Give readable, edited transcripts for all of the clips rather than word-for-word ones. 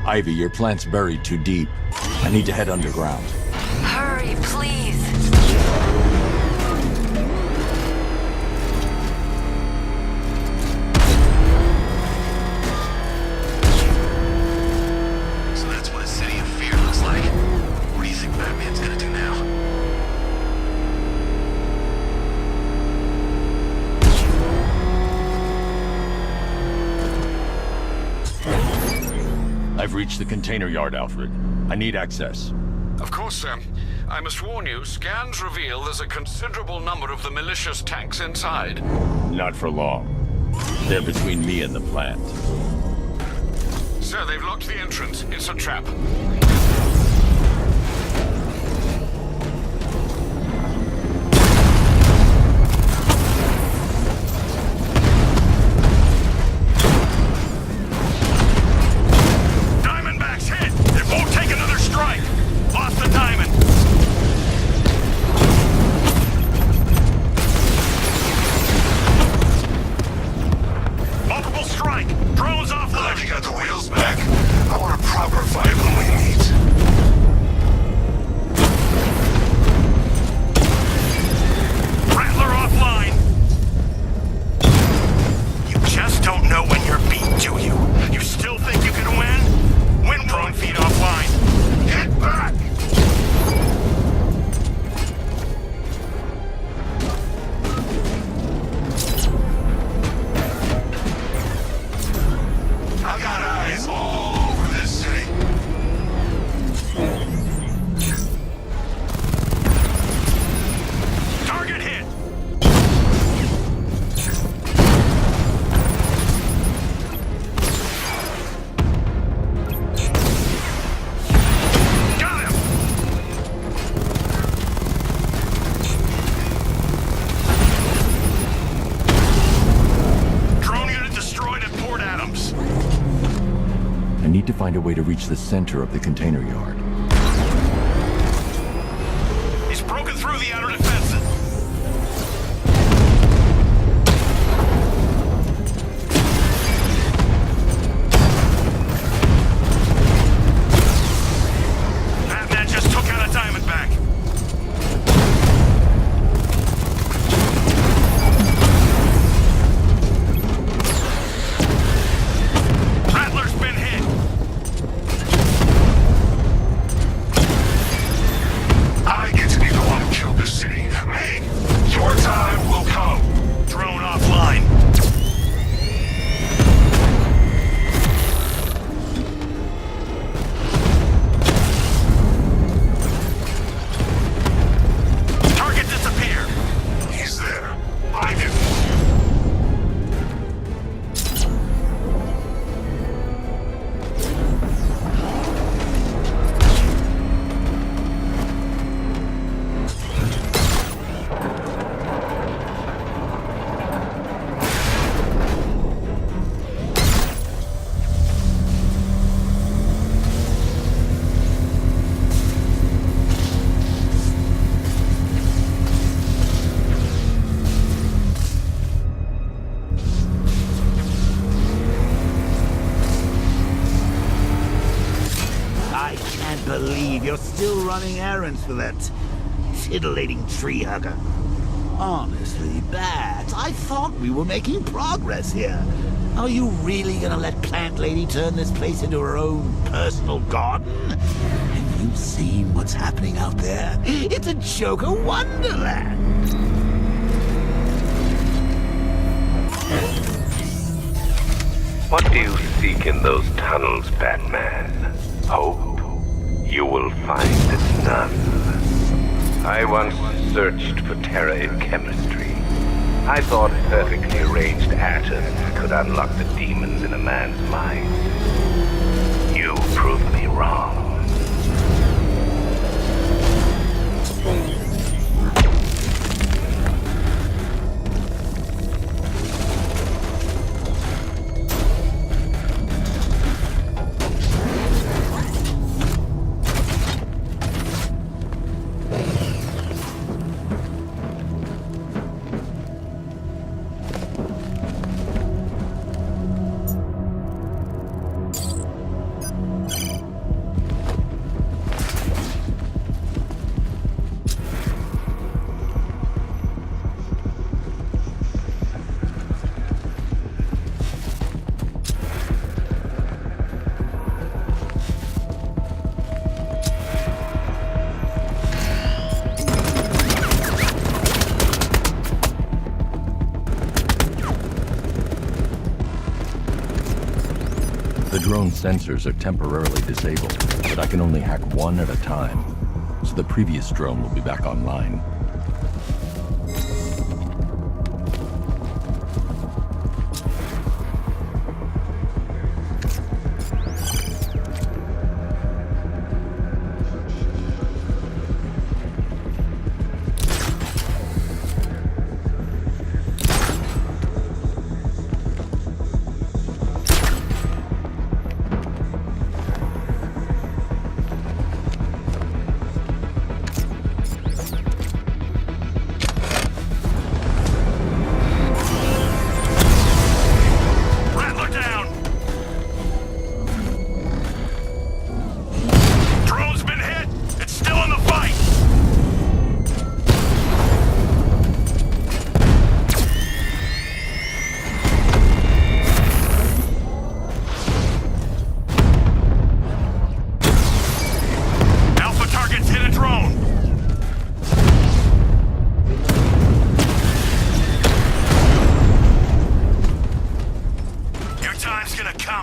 Ivy, your plant's buried too deep. I need to head underground. Hurry, please. So that's what a city of fear looks like. What do you think Batman's gonna do now? I've reached the container yard, Alfred. I need access. Of course, sir. I must warn you, scans reveal there's a considerable number of the malicious tanks inside. Not for long. They're between me and the plant. Sir, they've locked the entrance. It's a trap. Diamondback's hit! It won't take another strike! Lost the diamond! Multiple strike! Drones Glad you offline! got the wheels back. I want a proper fight when we meet. Rattler offline! You just don't know when you're beat, do you? You still think you can win? Win drone feed offline! Get back! I got eyes all over this city. Target hit! Got him! Drone unit destroyed at Port Adams. I need to find a way to reach the center of the container yard. He's broken through the outer defenses. Batman just took out a Diamondback. Rattler's been hit. I get to be the one who killed this city. Me. Your time will come. Drone offline. Target disappeared. He's there. I didn't. I can't believe you're still running errands for that titillating tree hugger. Honestly, Bat, I thought we were making progress here. Are you really gonna let Plant Lady turn this place into her own personal garden? Have you seen what's happening out there? It's a Joker wonderland! What do you seek in those tunnels, Batman? Hope? You will find none. I once searched for terror in chemistry. I thought perfectly arranged atoms could unlock the demons in a man's mind. You proved me wrong. drone sensors are temporarily disabled, but I can only hack one at a time. So the previous drone will be back online.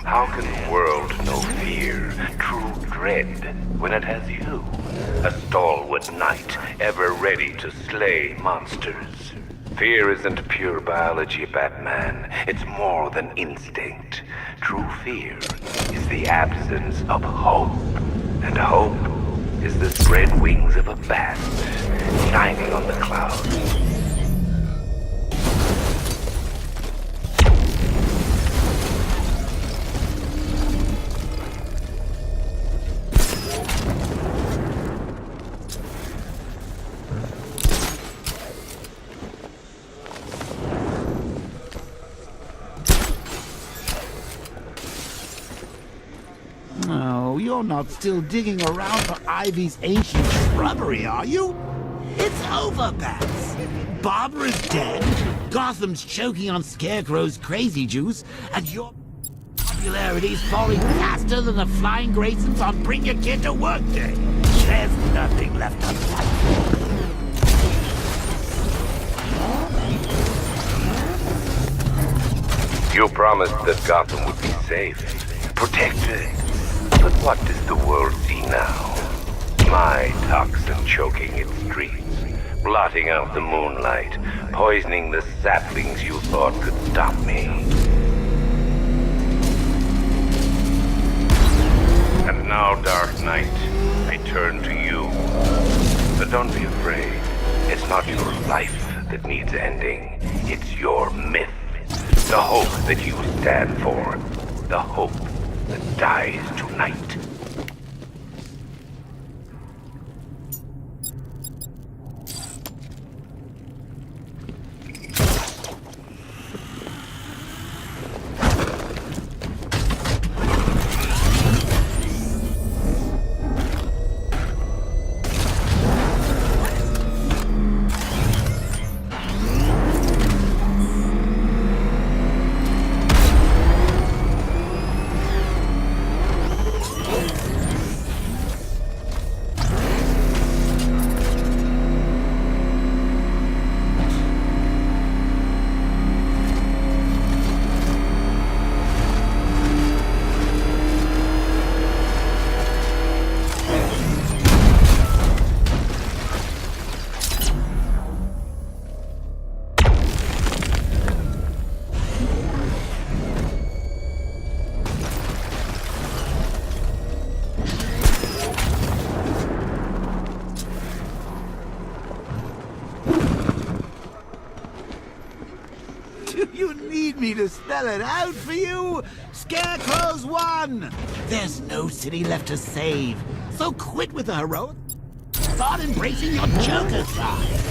How can the world know fear, true dread, when it has you? A stalwart knight, ever ready to slay monsters. Fear isn't pure biology, Batman. It's more than instinct. True fear is the absence of hope. And hope is the spread wings of a bat, shining on the clouds. Oh, you're not still digging around for Ivy's ancient shrubbery, are you? It's over, Bats. Barbara's dead, Gotham's choking on Scarecrow's crazy juice, and your popularity's falling faster than the Flying Graysons on Bring Your Kid to Work Day. There's nothing left to fight for. You promised that Gotham would be safe, protected. But what does the world see now? My toxin choking its streets, blotting out the moonlight, poisoning the saplings you thought could stop me. And now, Dark Knight, I turn to you. But don't be afraid. It's not your life that needs ending. It's your myth. The hope that you stand for. The hope that dies tonight. You need me to spell it out for you? Scarecrow's won! There's no city left to save. So quit with the heroic. Start embracing your Joker side.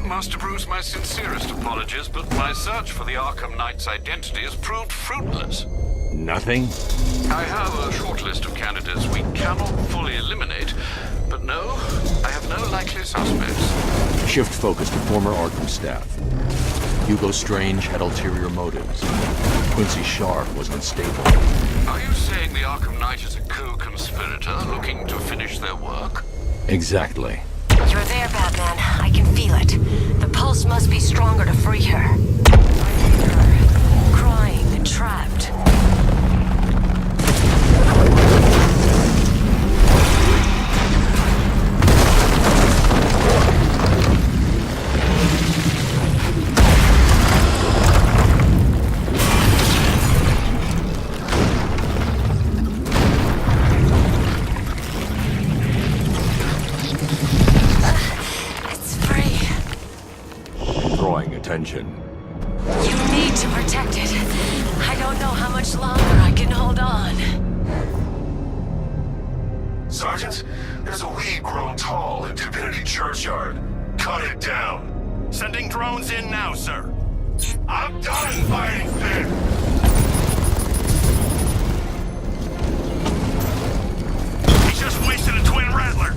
Master Bruce, my sincerest apologies, but my search for the Arkham Knight's identity has proved fruitless. Nothing? I have a short list of candidates we cannot fully eliminate, but no, I have no likely suspects. Shift focus to former Arkham staff. Hugo Strange had ulterior motives. Quincy Sharp was unstable. Are you saying the Arkham Knight is a co-conspirator looking to finish their work? Exactly. You're there, Batman. I can feel it. The pulse must be stronger to free her. I hear her. Crying and trapped. Attention. You need to protect it. I don't know how much longer I can hold on. Sergeant, there's a weed grown tall in Divinity Churchyard. Cut it down. Sending drones in now, sir. I'm done fighting Finn. He just wasted a twin rattler.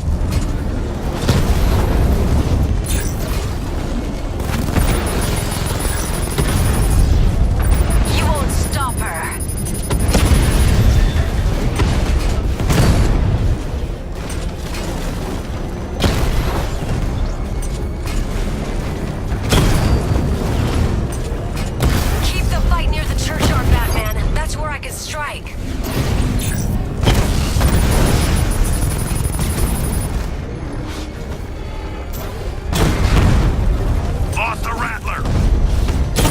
Stop her. Keep the fight near the churchyard, Batman. That's where I can strike. Lost the rattler.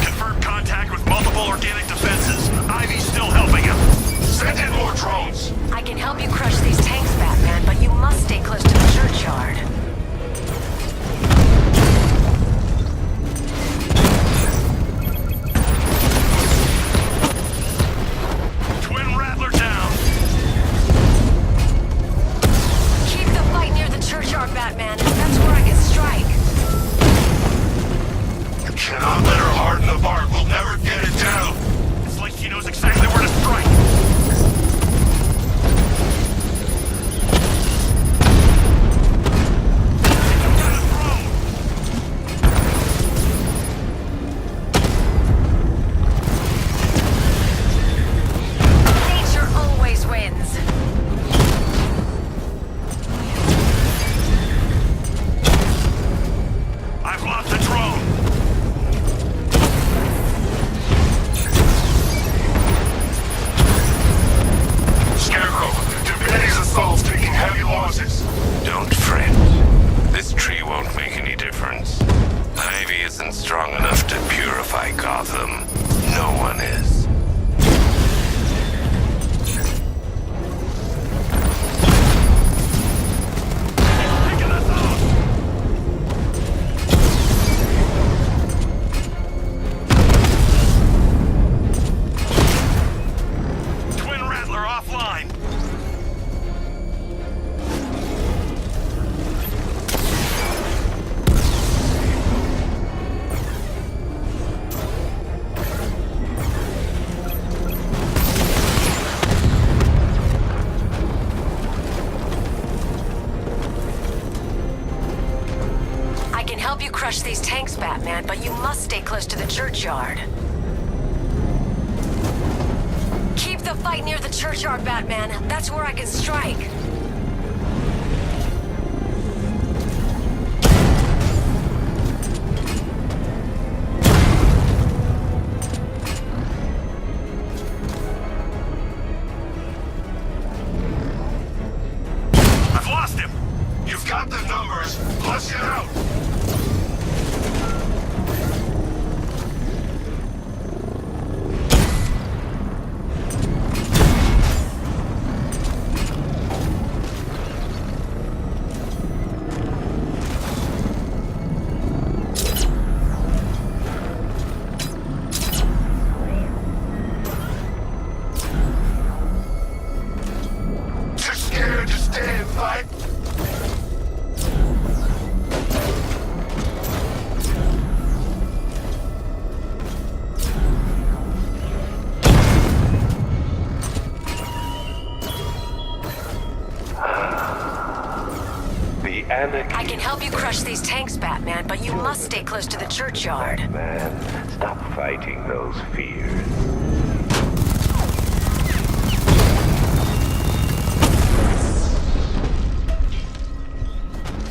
Confirmed contact with multiple organic defenses. Ivy's still helping him. Send in more drones. I can help you crush these tanks, Batman, but you must stay close to the churchyard. Twin rattler down. Keep the fight near the churchyard, Batman. That's where I can strike. You cannot let her harden the bark. We'll never get it down. It's like she knows exactly where to strike. Nature always wins. I've lost the drone. Scarecrow, Divinity's assault's taking heavy losses. Don't fret. This tree won't make any difference. Ivy isn't strong enough to purify Gotham. No one is. Picking us off. Twin rattler offline. I can help you crush these tanks, Batman, but you must stay close to the churchyard. Keep the fight near the churchyard, Batman. That's where I can strike. I've lost him. You've got the numbers. Flush it out. Too scared to stay and fight? panic. I can help you crush these tanks, Batman, but you must stay close to the churchyard. Man, stop fighting those fears.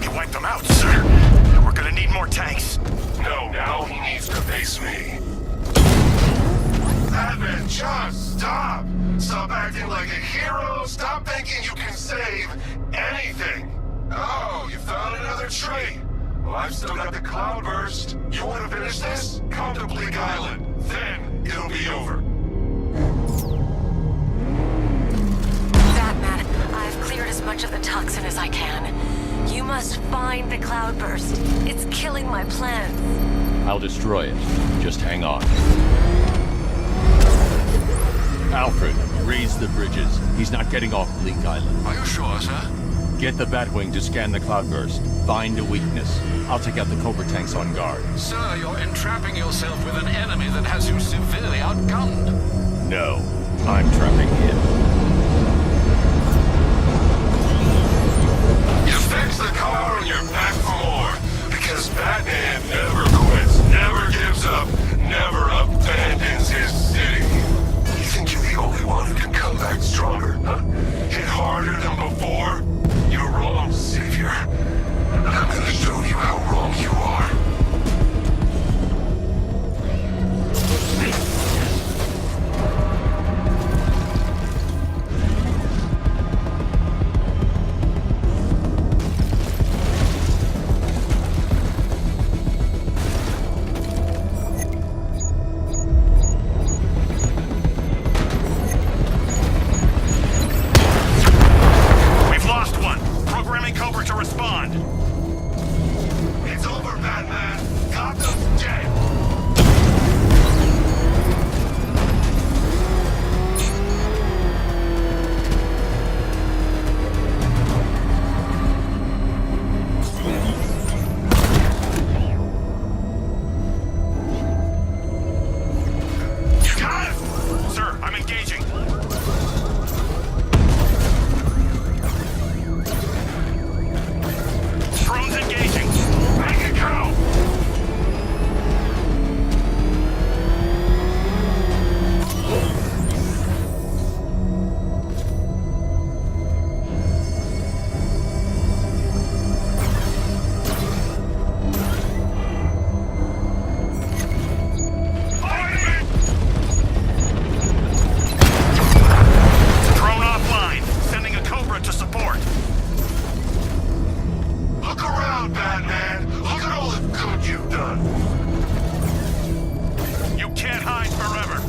You wiped them out, sir. We're gonna need more tanks. No, now he needs to face me. Batman, just stop! Stop acting like a hero. Stop thinking you can save anything. Oh, you found another tree. Well, I've still got the cloudburst. You want to finish this? Come to Bleak Island. Then it'll be over. Batman, I've cleared as much of the toxin as I can. You must find the cloudburst. It's killing my plants. I'll destroy it. Just hang on. Alfred, raise the bridges. He's not getting off Bleak Island. Are you sure, sir? Get the Batwing to scan the cloudburst. Find a weakness. I'll take out the Cobra tanks on guard. Sir, you're entrapping yourself with an enemy that has you severely outgunned. No, I'm trapping him. You fix the car and you're back for more. Because Batman never quits, never gives up, never abandons his city. You think you're the only one who can come back stronger, huh? Hit harder than before? You're wrong, Savior. I'm gonna show you how wrong you are. We've lost one. Programming Cobra to respond. It's over, Batman. Gotham's dead. You got it? Sir, I'm engaging. Drones engaging. Make it go! Drone offline. Sending a Cobra to support. Look around, Batman. Look at all the good you've done. You can't hide forever.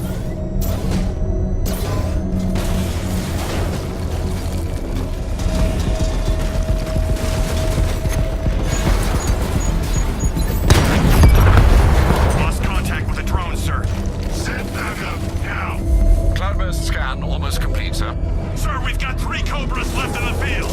Lost contact with the drone, sir. Send backup now. Cloudburst scan almost complete, sir. Sir, we've got 3 Cobras left in the field.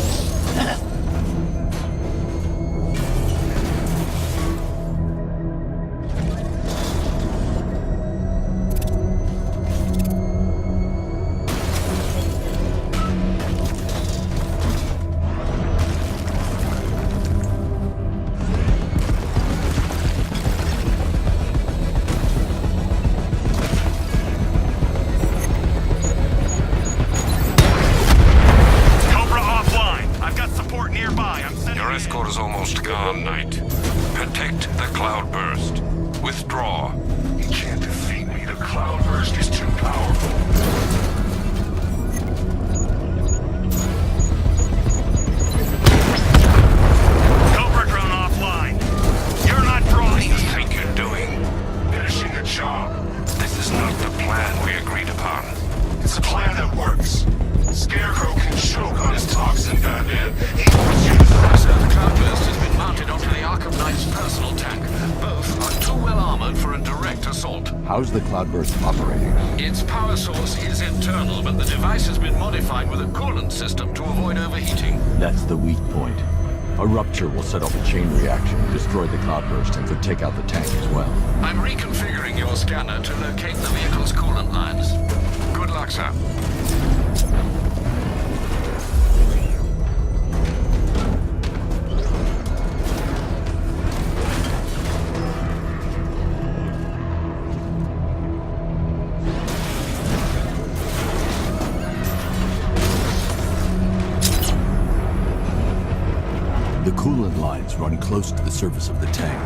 Cobra offline. I've got support nearby. I'm sending Your escort is almost gone, Knight. Protect the cloudburst. Withdraw. You can't defeat me. The cloudburst is too powerful. Cobra drone offline. You're not What drawing. do you think you're doing? Finishing the job. This is not the plan we agreed upon. It's a plan that works. Scarecrow can choke on his toxin, Batman. He wants you to... Sir, the cloudburst has been mounted onto the Arkham Knight's personal tank. Both are too well armored for a direct assault. How's the cloudburst operating? Its power source is internal, but the device has been modified with a coolant system to avoid overheating. That's the weak point. A rupture will set off a chain reaction, destroy the cloudburst, and could take out the tank as well. I'm reconfiguring your scanner to locate the vehicle's coolant lines. Good luck, sir. The coolant lines run close to the surface of the tank.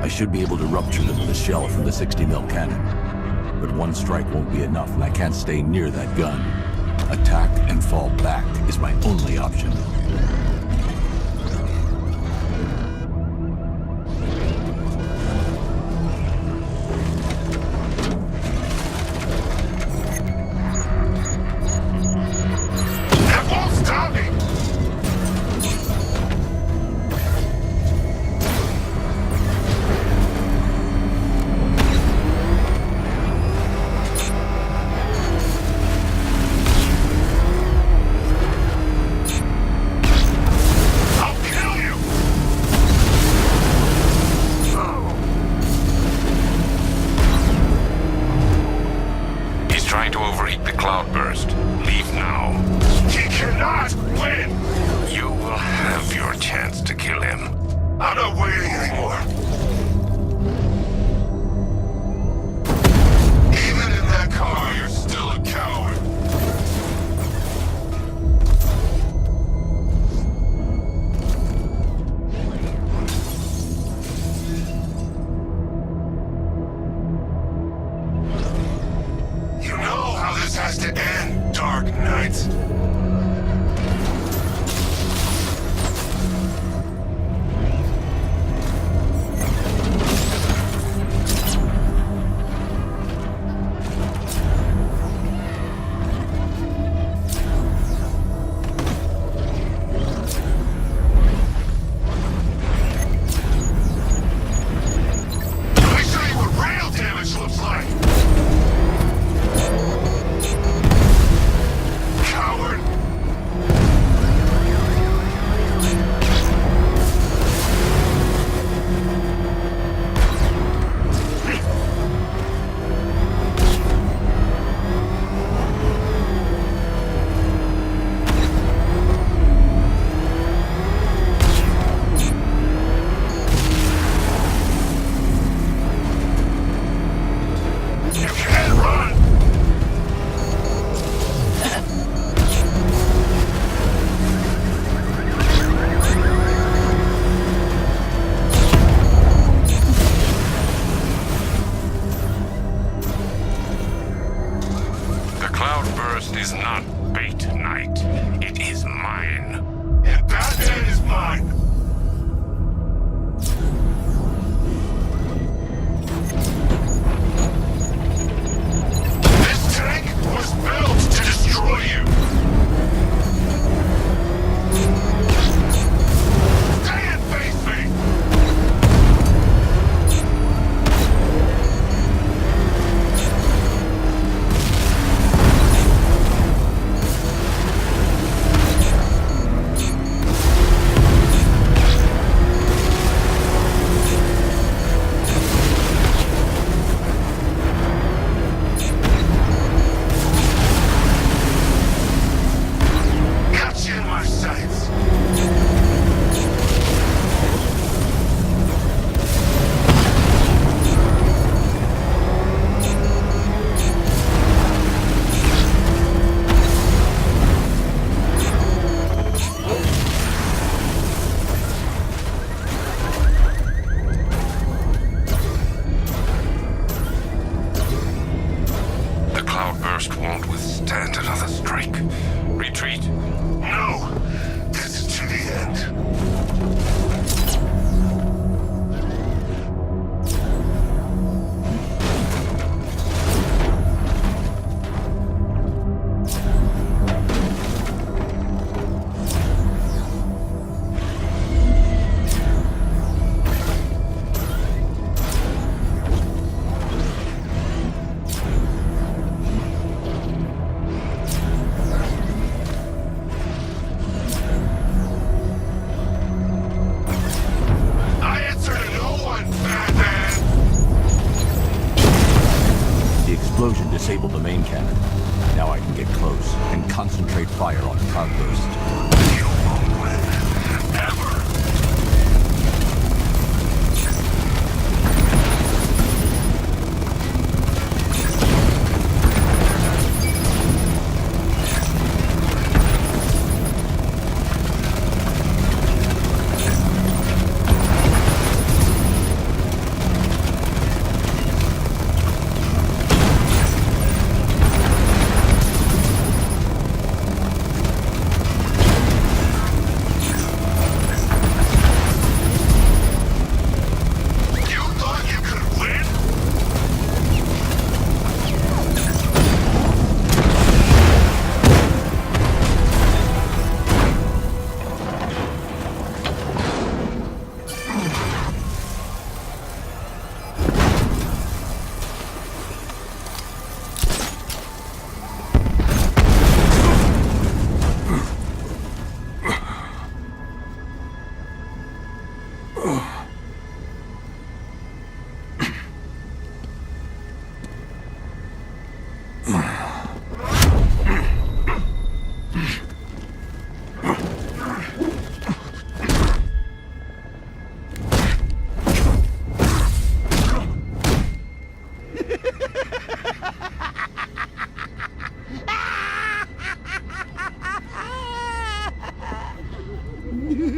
I should be able to rupture them with a shell from the 60mm cannon. But one strike won't be enough, and I can't stay near that gun. Attack and fall back is my only option. That won't stop me! I'll kill you! He's trying to overheat the cloudburst. Leave now. He cannot win! You will have your chance to kill him. I'm not waiting anymore. Even in that car, you're still a coward. You know how this has to end, Dark Knight. Let me show you what real damage looks like. Coward! You can't run! The cloudburst is not bait, Knight. It is mine. And Batman is mine! This tank was built to destroy you! Stay and face me! Got you in my sights! The cloudburst won't withstand another strike. Retreat. No! This is to the end. I answer to no one, Batman! The explosion disabled the main cannon. Now I can get close and concentrate fire on the cloudburst. You won't win. Ever! Sir,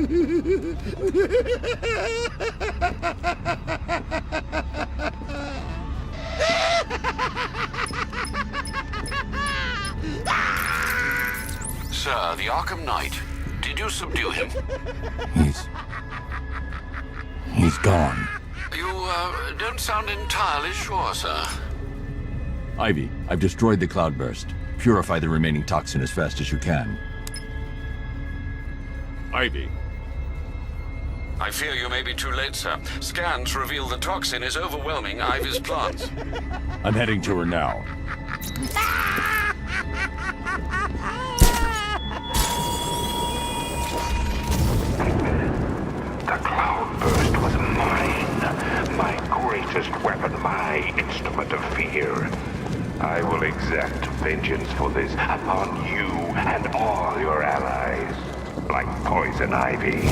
the Arkham Knight. Did you subdue him? He's gone. You, don't sound entirely sure, sir. Ivy, I've destroyed the cloudburst. Purify the remaining toxin as fast as you can. Ivy. I fear you may be too late, sir. Scans reveal the toxin is overwhelming Ivy's plants. I'm heading to her now. The cloudburst was mine. My greatest weapon, my instrument of fear. I will exact vengeance for this upon you and all your allies. Like poison ivy.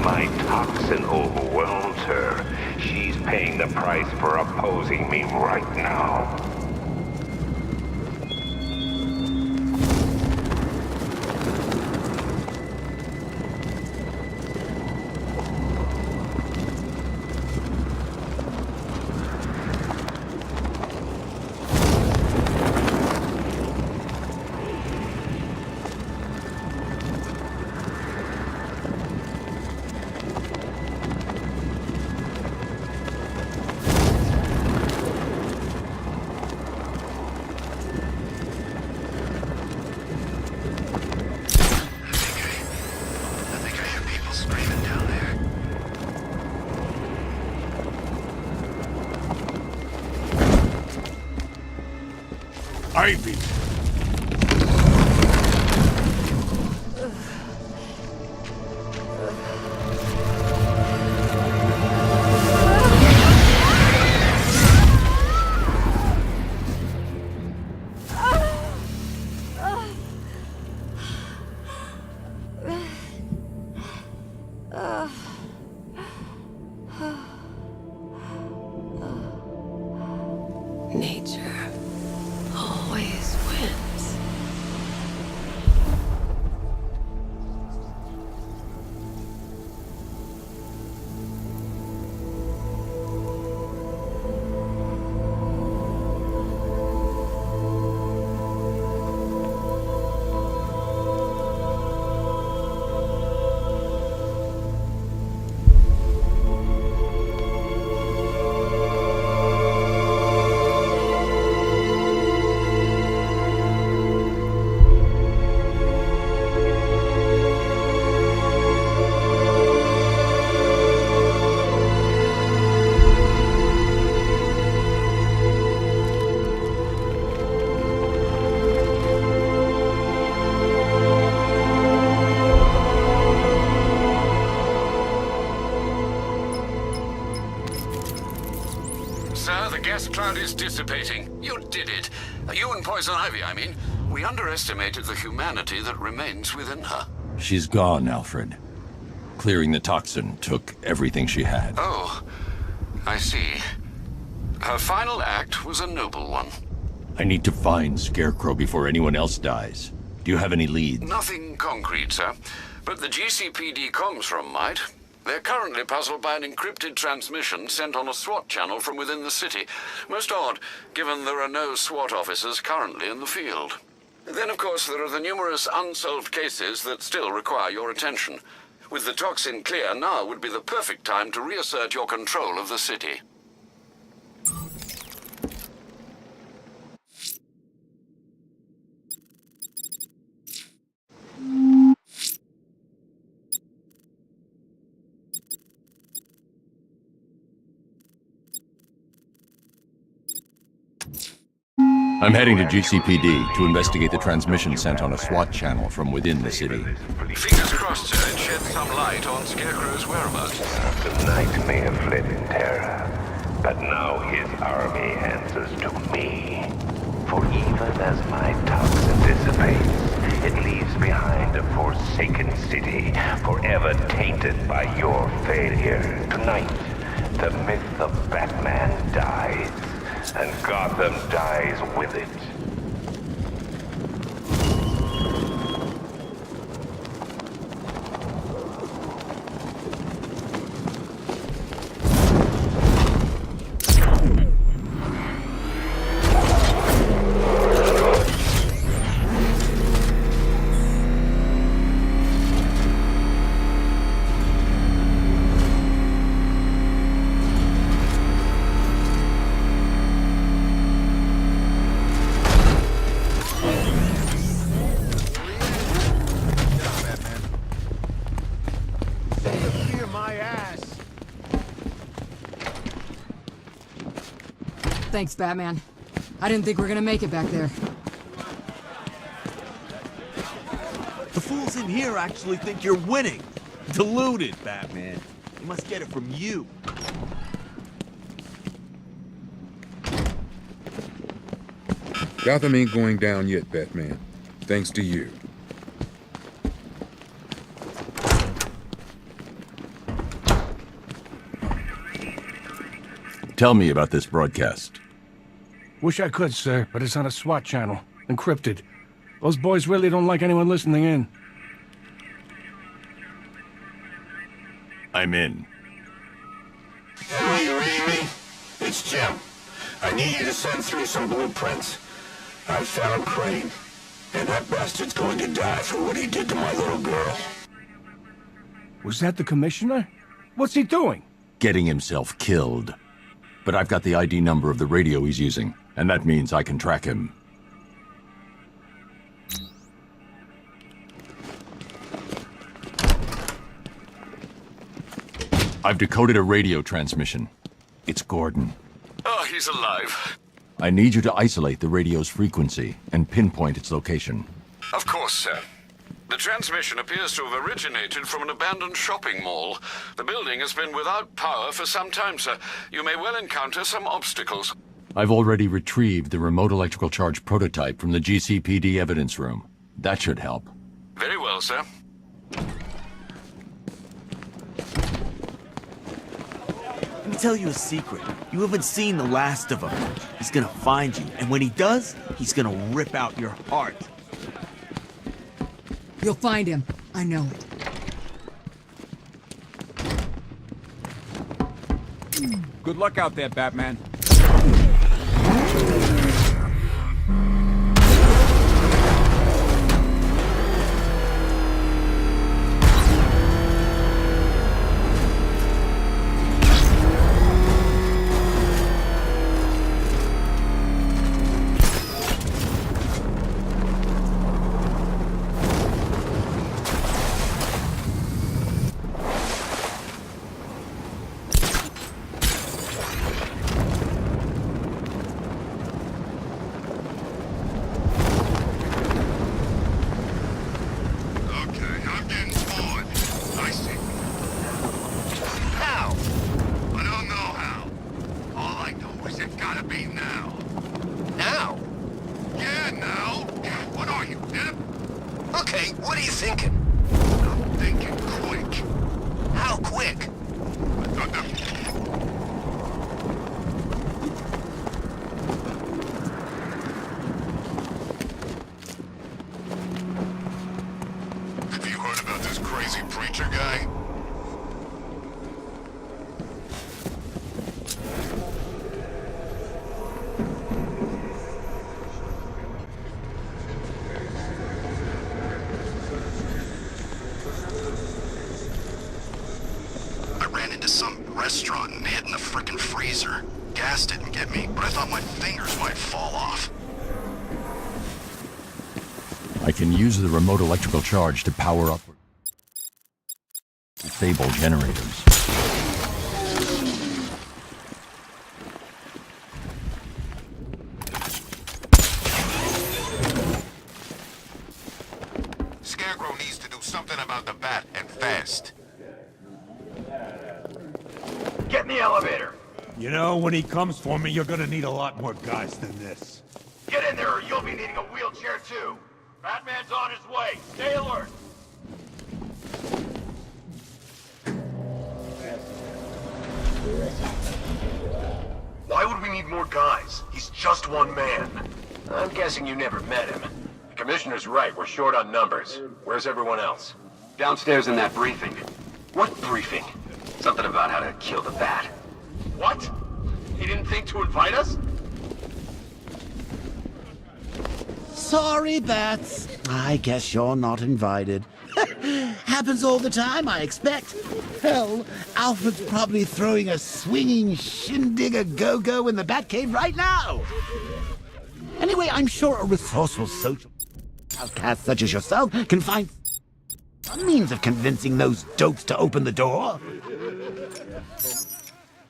My toxin overwhelms her. She's paying the price for opposing me right now. Ivy! Nature always wins. Sir, the gas cloud is dissipating. You did it. You and Poison Ivy, I mean. We underestimated the humanity that remains within her. She's gone, Alfred. Clearing the toxin took everything she had. Oh, I see. Her final act was a noble one. I need to find Scarecrow before anyone else dies. Do you have any leads? Nothing concrete, sir. But the GCPD comms room might. They're currently puzzled by an encrypted transmission sent on a SWAT channel from within the city. Most odd, given there are no SWAT officers currently in the field. Then, of course, there are the numerous unsolved cases that still require your attention. With the toxin clear, now would be the perfect time to reassert your control of the city. I'm heading to GCPD to investigate the transmission sent on a SWAT channel from within the city. Fingers crossed, sir, it sheds some light on Scarecrow's whereabouts. The knight may have fled in terror, but now his army answers to me. For even as my toxin dissipates, it leaves behind a forsaken city, forever tainted by your failure. Tonight, the myth of Batman dies, and Gotham dies with it. Thanks, Batman. I didn't think we were gonna make it back there. The fools in here actually think you're winning. Deluded, Batman. They must get it from you. Gotham ain't going down yet, Batman. Thanks to you. Tell me about this broadcast. Wish I could, sir, but it's on a SWAT channel. Encrypted. Those boys really don't like anyone listening in. I'm in. It's Jim. I need you to send through some blueprints. I found Crane, and that bastard's going to die for what he did to my little girl. Was that the commissioner? What's he doing? Getting himself killed. But I've got the ID number of the radio he's using, and that means I can track him. I've decoded a radio transmission. It's Gordon. Oh, he's alive. I need you to isolate the radio's frequency and pinpoint its location. Of course, sir. The transmission appears to have originated from an abandoned shopping mall. The building has been without power for some time, sir. You may well encounter some obstacles. I've already retrieved the remote electrical charge prototype from the GCPD evidence room. That should help. Very well, sir. Let me tell you a secret. You haven't seen the last of him. He's gonna find you, and when he does, he's gonna rip out your heart. You'll find him. I know it. Good luck out there, Batman. Okay, what are you thinking? I'm thinking quick. How quick? Have you heard about this crazy preacher guy? Some restaurant and hid in the frickin' freezer. Gas didn't get me, but I thought my fingers might fall off. I can use the remote electrical charge to power up disable generators. Scarecrow needs to do something about the bat, and fast. Get in the elevator. You know, when he comes for me, you're gonna need a lot more guys than this. Get in there or you'll be needing a wheelchair too. Batman's on his way. Stay alert. Why would we need more guys? He's just one man. I'm guessing you never met him. The Commissioner's right, we're short on numbers. Where's everyone else? Downstairs in that briefing. What briefing? Something about how to kill the bat. What? He didn't think to invite us? Sorry, Bats. I guess you're not invited. Happens all the time, I expect. Hell, Alfred's probably throwing a swinging shindig a go-go in the Batcave right now. Anyway, I'm sure a resourceful social outcast such as yourself can find some means of convincing those dopes to open the door.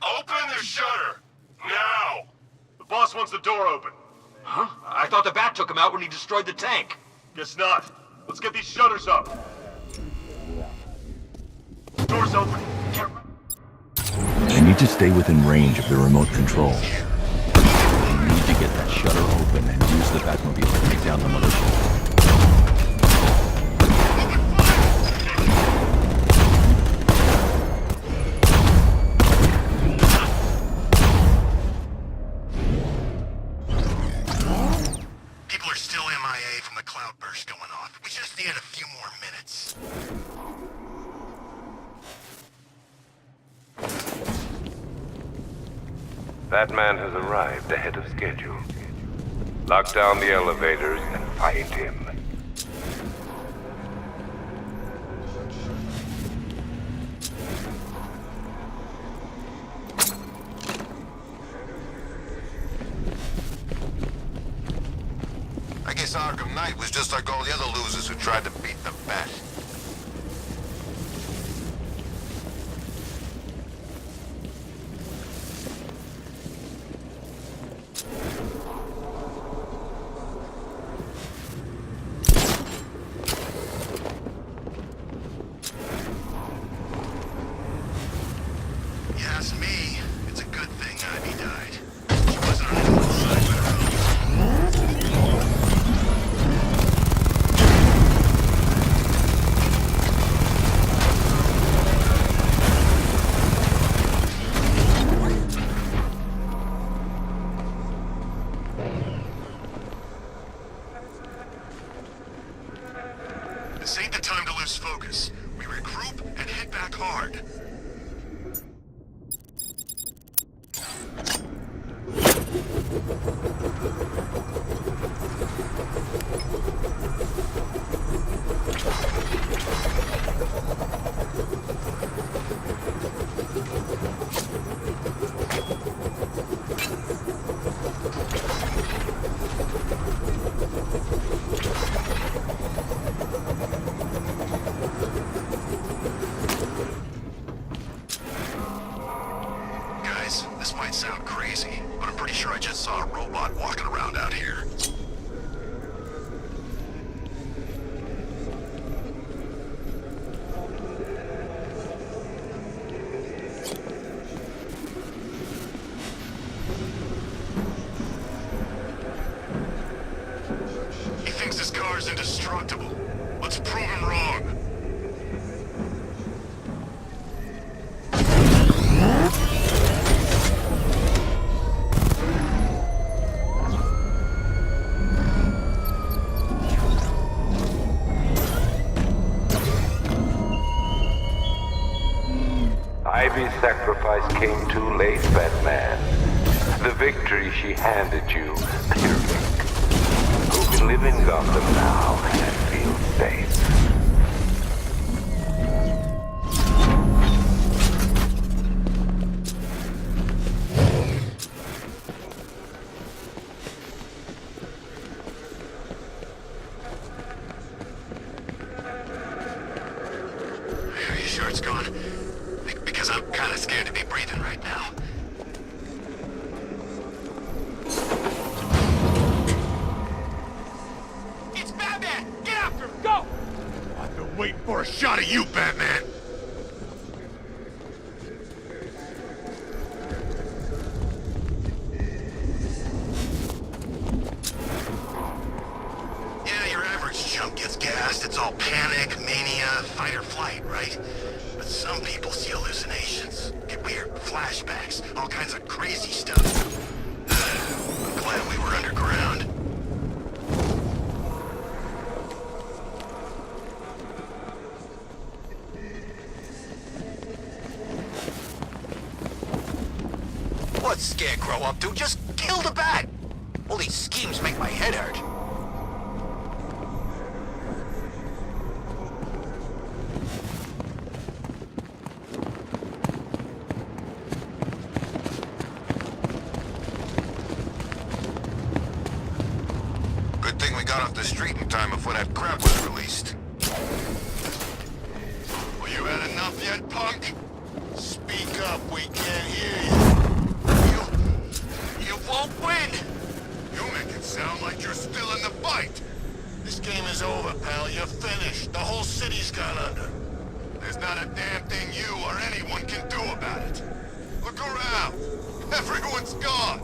Open the shutter! Now! The boss wants the door open. Huh? I thought the bat took him out when he destroyed the tank. Guess not. Let's get these shutters up. Door's open. I need to stay within range of the remote control. I need to get that shutter open and use the Batmobile to take down the mothership. People are still MIA from the cloudburst going off. We just need a few more minutes. Batman has arrived ahead of schedule. Lock down the elevators and find him. I guess Arkham Knight was just like all the other losers who tried to beat the Bat. You ask me, it's a good thing Ivy died. She wasn't on anyone's side but her own. This ain't the time to lose focus. We regroup and head back hard. Guys, this might sound crazy, but I'm pretty sure I just saw a robot walking around out here. He thinks his car is indestructible. Let's prove him wrong. Ivy's sacrifice came too late, Batman. The victory she handed you, Pyrrhic. Who can live in Gotham now and feel safe? Are you sure it's gone? Because I'm kind of scared to be breathing right now. It's Batman! Get after him! Go! I've been waiting for a shot at you, Batman! Yeah, your average chump gets gassed. It's all panic, mania, fight or flight, right? But some people see hallucinations, get weird flashbacks, all kinds of crazy stuff. I'm glad we were underground. What's Scarecrow up to? Just kill the bat! All these schemes make my head hurt. Good thing we got off the street in time before that crap was released. Well, you had enough yet, punk? Speak up, we can't hear you. You won't win! on the bite. This game is over, pal. You're finished. The whole city's gone under. There's not a damn thing you or anyone can do about it. Look around. Everyone's gone.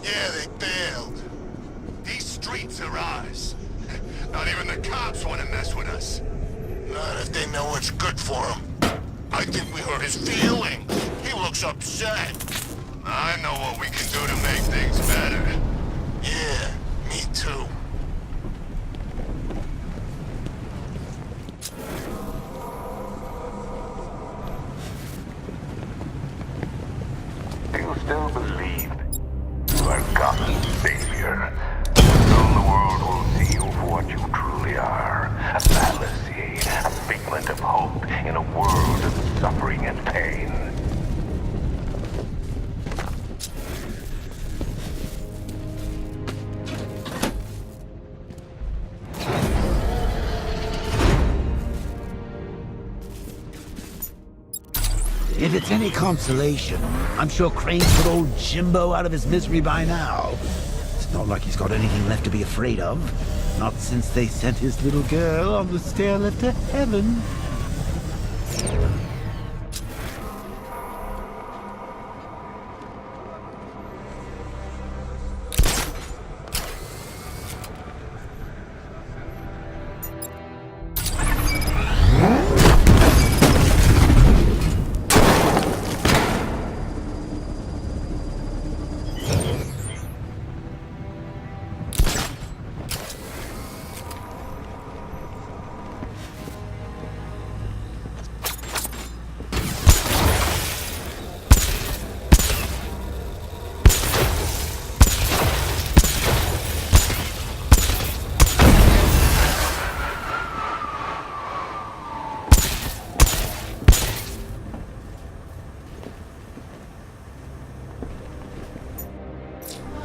Yeah, they bailed. These streets are ours. Not even the cops want to mess with us. Not if they know what's good for them. I think we hurt his feelings. He looks upset. I know what we can do to make things better. Yeah, me too. Do you still believe you are Gotham's savior? Soon the world will see you for what you truly are. A fallacy, a figment of hope in a world of suffering and pain. If it's any consolation, I'm sure Crane put old Jimbo out of his misery by now. It's not like he's got anything left to be afraid of. Not since they sent his little girl on the stair lift to heaven.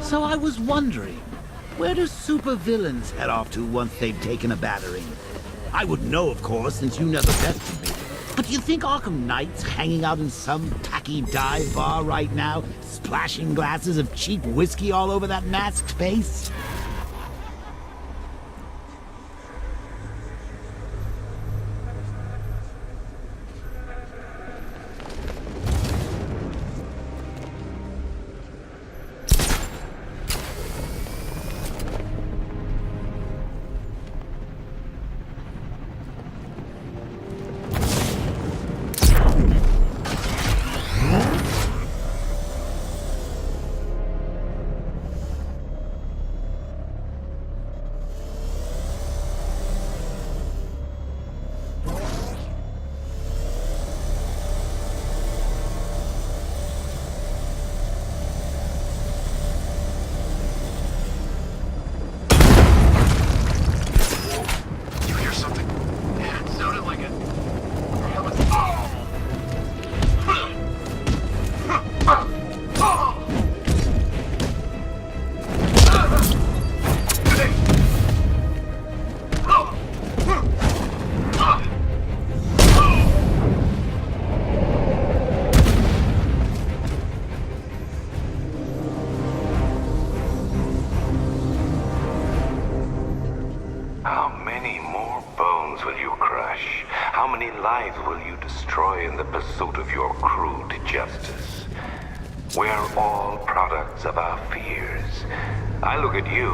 So I was wondering, where do supervillains head off to once they've taken a battering? I would know, of course, since you never tested me. But do you think Arkham Knight's hanging out in some tacky dive bar right now, splashing glasses of cheap whiskey all over that masked face? lives will you destroy in the pursuit of your crude justice? We're all products of our fears. I look at you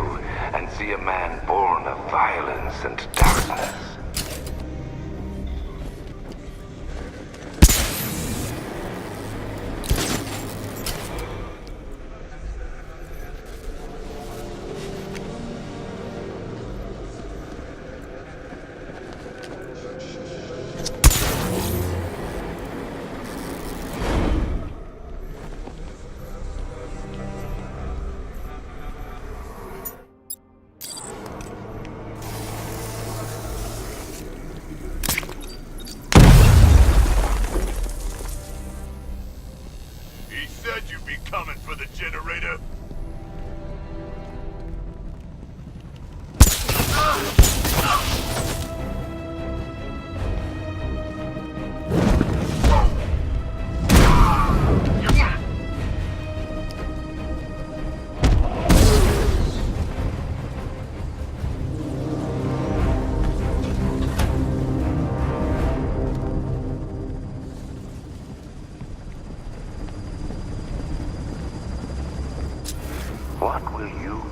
and see a man born of violence and darkness.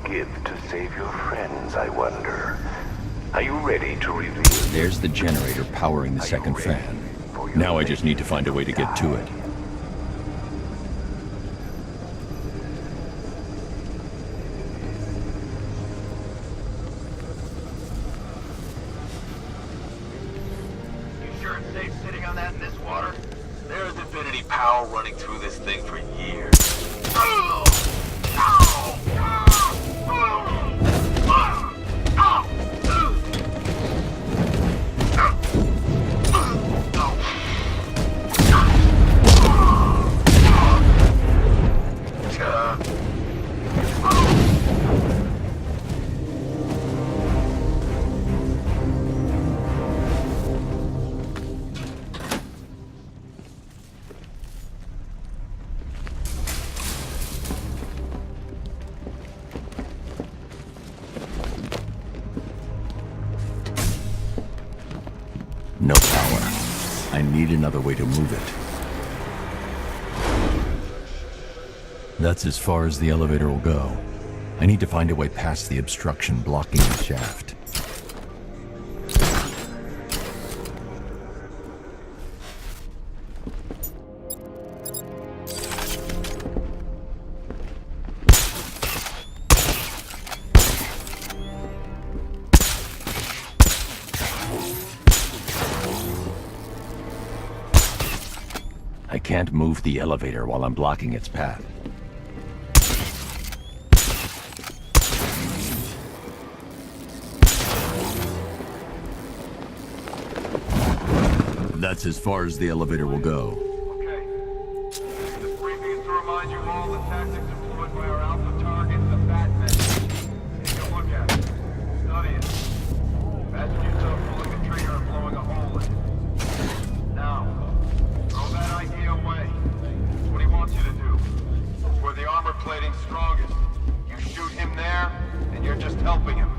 give to save your friends, I wonder? Are you ready to reveal? There's the generator powering the second fan. Now I just need to find a way to get to it. You sure it's safe sitting on that in this water? There hasn't been any power running through this thing for years. No power. I need another way to move it. That's as far as the elevator will go. I need to find a way past the obstruction blocking the shaft. I can't move the elevator while I'm blocking its path. That's as far as the elevator will go. Okay. This briefing is to remind you all the tactics employed by our alpha target, the Batman. Take a look at it. Study it. Imagine yourself pulling the trigger and blowing a hole in it. Now, throw that idea away. That's what he wants you to do. It's where the armor plating's strongest. You shoot him there, and you're just helping him.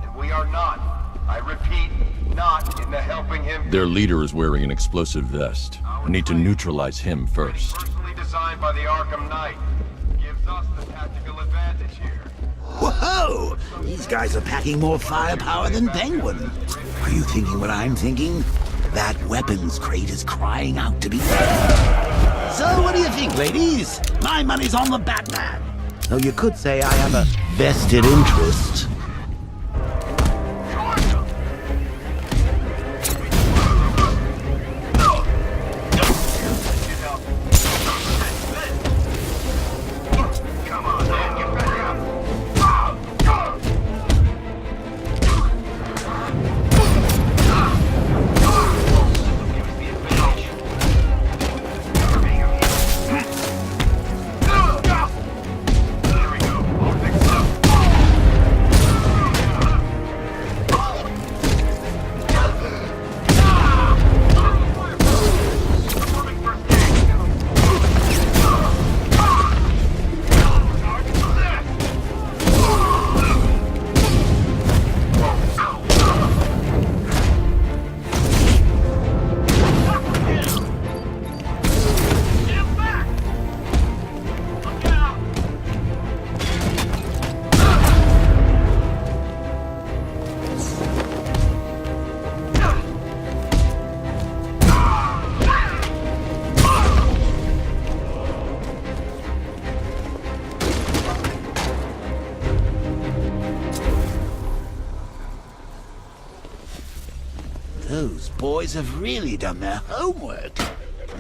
And we are not, I repeat, not in the helping him. Their leader is wearing an explosive vest. I need to neutralize him first. Personally designed by the Arkham Knight. Gives us the tactical advantage here. Whoa! These guys are packing more firepower than Penguin. Are you thinking what I'm thinking? That weapons crate is crying out to be filled. So what do you think, ladies? My money's on the Batman. Though you could say I have a vested interest. Those boys have really done their homework.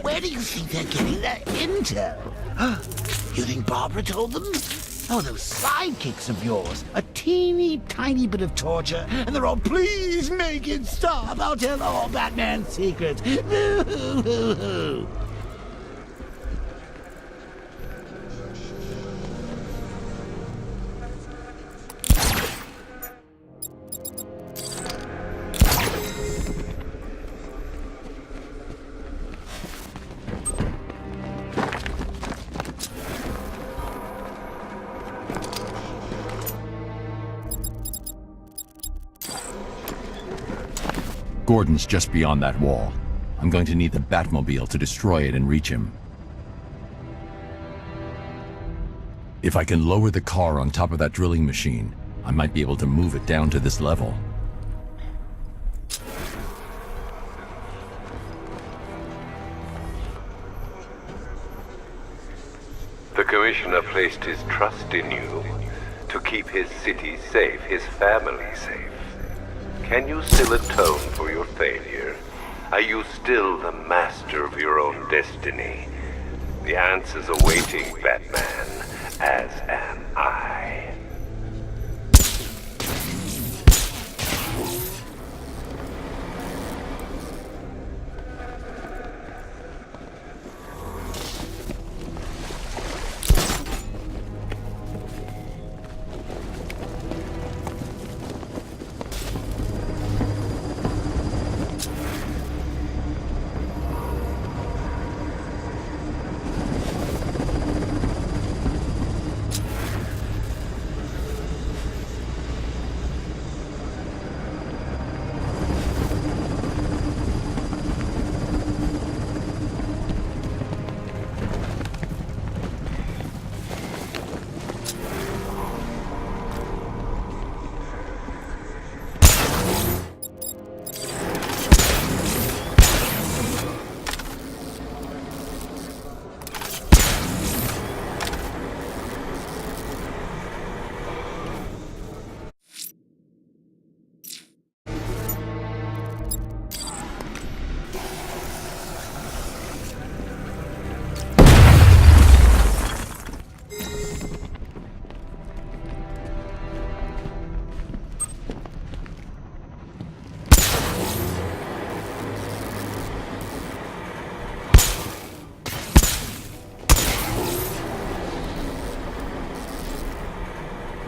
Where do you think they're getting their intel? You think Barbara told them? Oh, those sidekicks of yours. A teeny tiny bit of torture, and they're all, please make it stop. I'll tell all Batman's secrets. Boo-hoo-hoo-hoo. Gordon's just beyond that wall. I'm going to need the Batmobile to destroy it and reach him. If I can lower the car on top of that drilling machine, I might be able to move it down to this level. The Commissioner placed his trust in you to keep his city safe, his family safe. Can you still atone for your failure? Are you still the master of your own destiny? The answer's awaiting, Batman, as am I.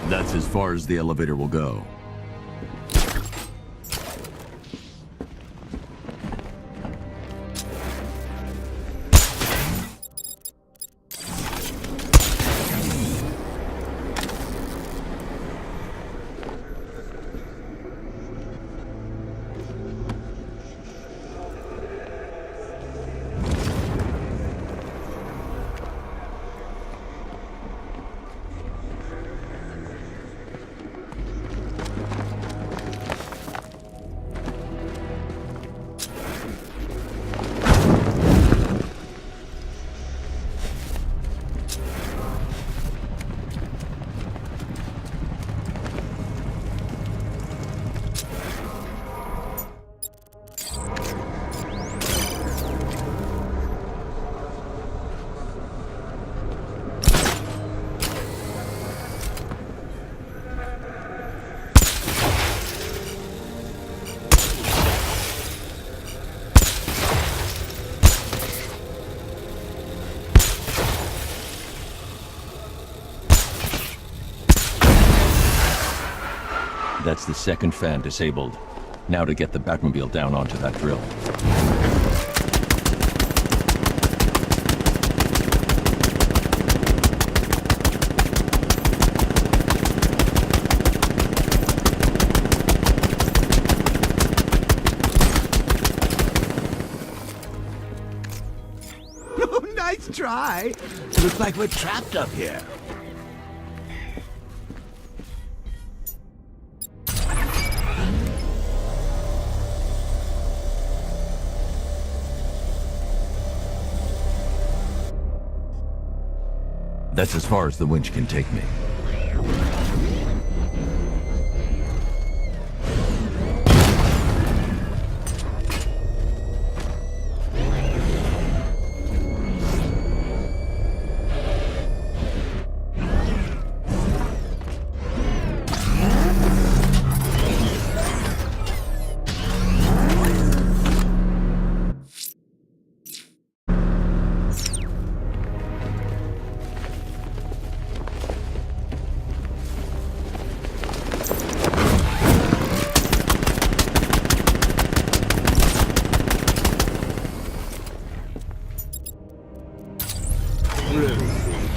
That's as far as the elevator will go. That's the second fan disabled. Now to get the Batmobile down onto that drill. Oh, nice try. Looks like we're trapped up here. That's as far as the winch can take me.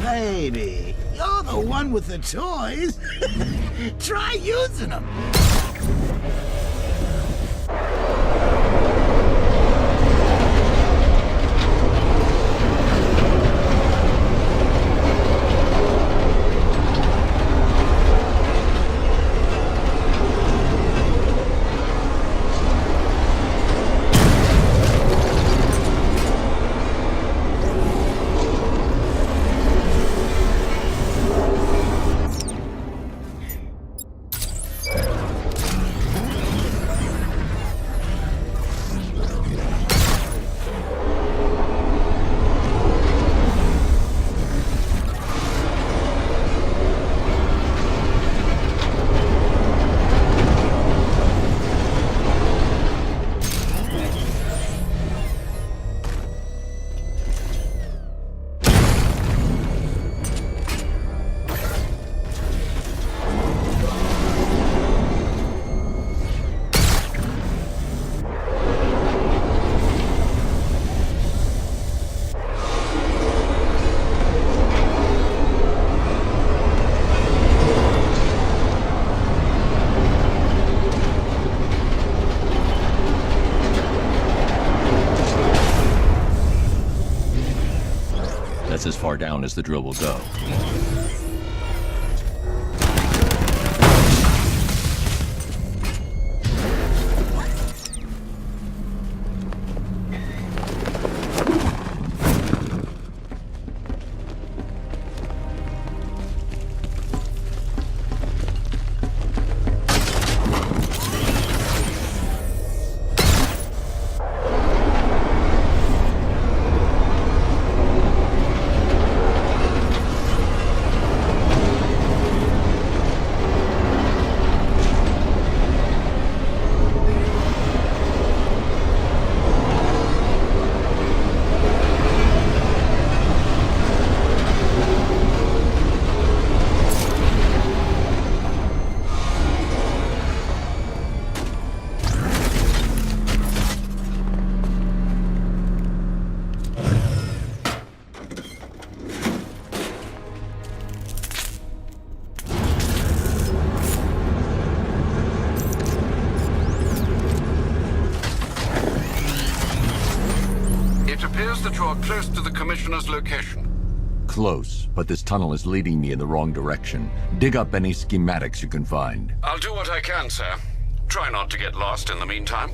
Baby, you're the one with the toys. Try using them. That's as far down as the drill will go. That you are close to the Commissioner's location. Close, but this tunnel is leading me in the wrong direction. Dig up any schematics you can find. I'll do what I can, sir. Try not to get lost in the meantime.